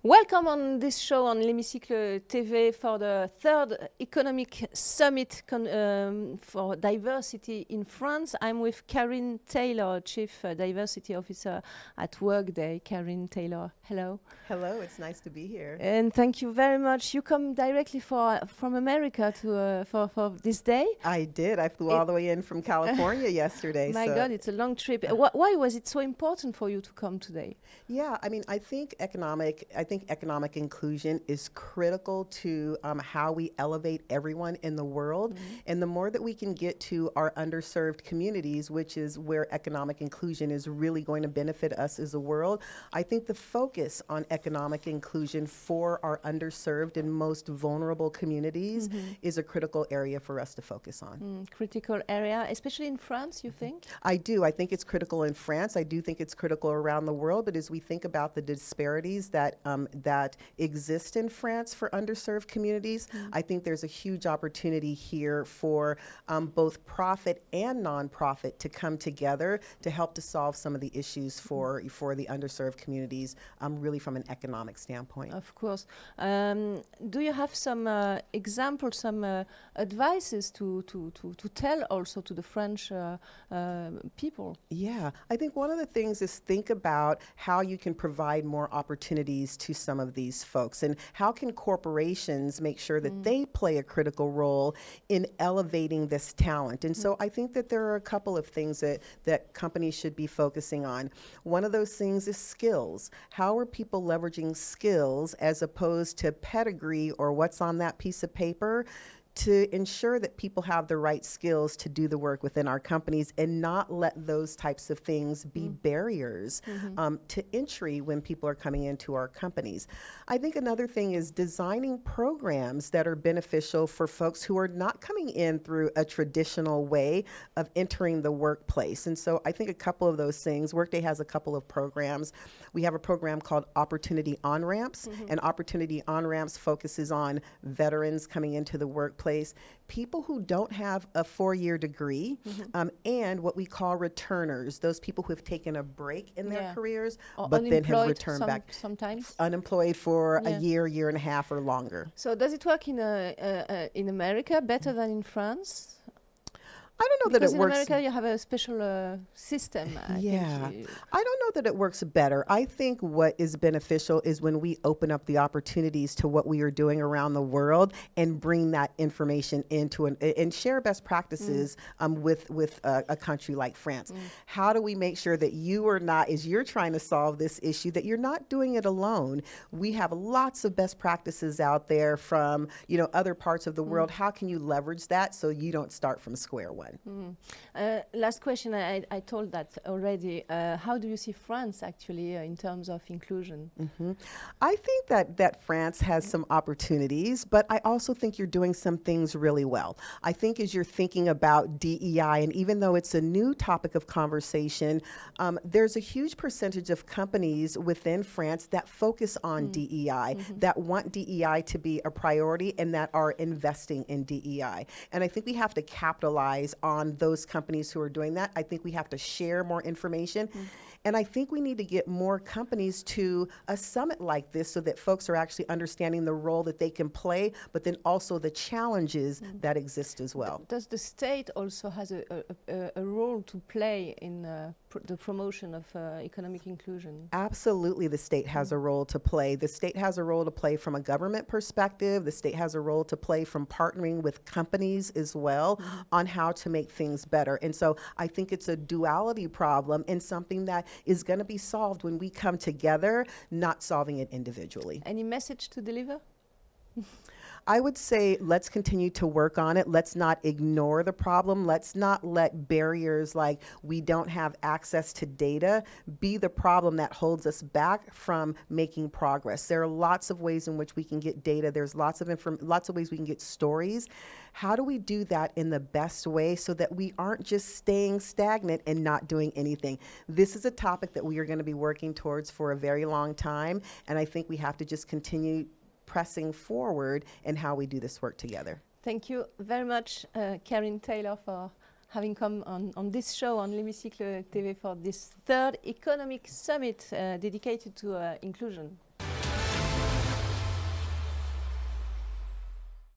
Welcome on this show on l'Hémicycle TV for the third economic summit for diversity in France. I'm with Carin Taylor, Chief Diversity Officer at Workday. Carin Taylor, hello. Hello, it's nice to be here. And thank you very much. You come directly from America to for this day? I did. I flew all the way in from California yesterday. My God, it's a long trip. Why was it so important for you to come today? Yeah, I mean, I think economic inclusion is critical to how we elevate everyone in the world. And the more that we can get to our underserved communities, which is where economic inclusion is really going to benefit us as a world, I think the focus on economic inclusion for our underserved and most vulnerable communities is a critical area for us to focus on. Critical area, especially in France, you think? I do. I think it's critical in France. I do think it's critical around the world. But as we think about the disparities that exist in France for underserved communities, I think there's a huge opportunity here for both profit and nonprofit to come together to help to solve some of the issues for the underserved communities, really from an economic standpoint. Of course. Do you have some examples, some advices to tell also to the French people? Yeah, I think one of the things is think about how you can provide more opportunities to some of these folks, and how can corporations make sure that they play a critical role in elevating this talent. And so I think that there are a couple of things that companies should be focusing on. One of those things is skills. How are people leveraging skills as opposed to pedigree or what's on that piece of paper to ensure that people have the right skills to do the work within our companies and not let those types of things be barriers to entry when people are coming into our companies. I think another thing is designing programs that are beneficial for folks who are not coming in through a traditional way of entering the workplace. And so I think a couple of those things, Workday has a couple of programs. We have a program called Opportunity On-Ramps, and Opportunity On-Ramps focuses on veterans coming into the workplace, people who don't have a 4-year degree, and what we call returners, those people who have taken a break in their careers, but then have returned back. Sometimes. Unemployed for a year and a half or longer. So does it work in America better than in France? I don't know that it works. Because in America you have a special system. I don't know that it works better. I think what is beneficial is when we open up the opportunities to what we are doing around the world and bring that information into and share best practices with a country like France. How do we make sure that you are not, as you're trying to solve this issue, that you're not doing it alone? We have lots of best practices out there from other parts of the world. How can you leverage that so you don't start from square one? Last question, I told that already. How do you see France actually in terms of inclusion? I think that France has some opportunities, but I also think you're doing some things really well. I think as you're thinking about DEI, and even though it's a new topic of conversation, there's a huge percentage of companies within France that focus on DEI, that want DEI to be a priority and that are investing in DEI. And I think we have to capitalize on those companies who are doing that. I think we have to share more information. And I think we need to get more companies to a summit like this so that folks are actually understanding the role that they can play, but then also the challenges that exist as well. Does the state also has a role to play in the promotion of economic inclusion? Absolutely, the state has a role to play. The state has a role to play from a government perspective. The state has a role to play from partnering with companies as well on how to make things better. And so I think it's a duality problem and something that is going to be solved when we come together, not solving it individually. Any message to deliver? I would say let's continue to work on it. Let's not ignore the problem. Let's not let barriers like we don't have access to data be the problem that holds us back from making progress. There are lots of ways in which we can get data. There's lots of ways we can get stories. How do we do that in the best way so that we aren't just staying stagnant and not doing anything? This is a topic that we are going to be working towards for a very long time, and I think we have to just continue pressing forward in how we do this work together. Thank you very much, Carin Taylor, for having come on this show on l'Hémicycle TV for this third economic summit dedicated to inclusion.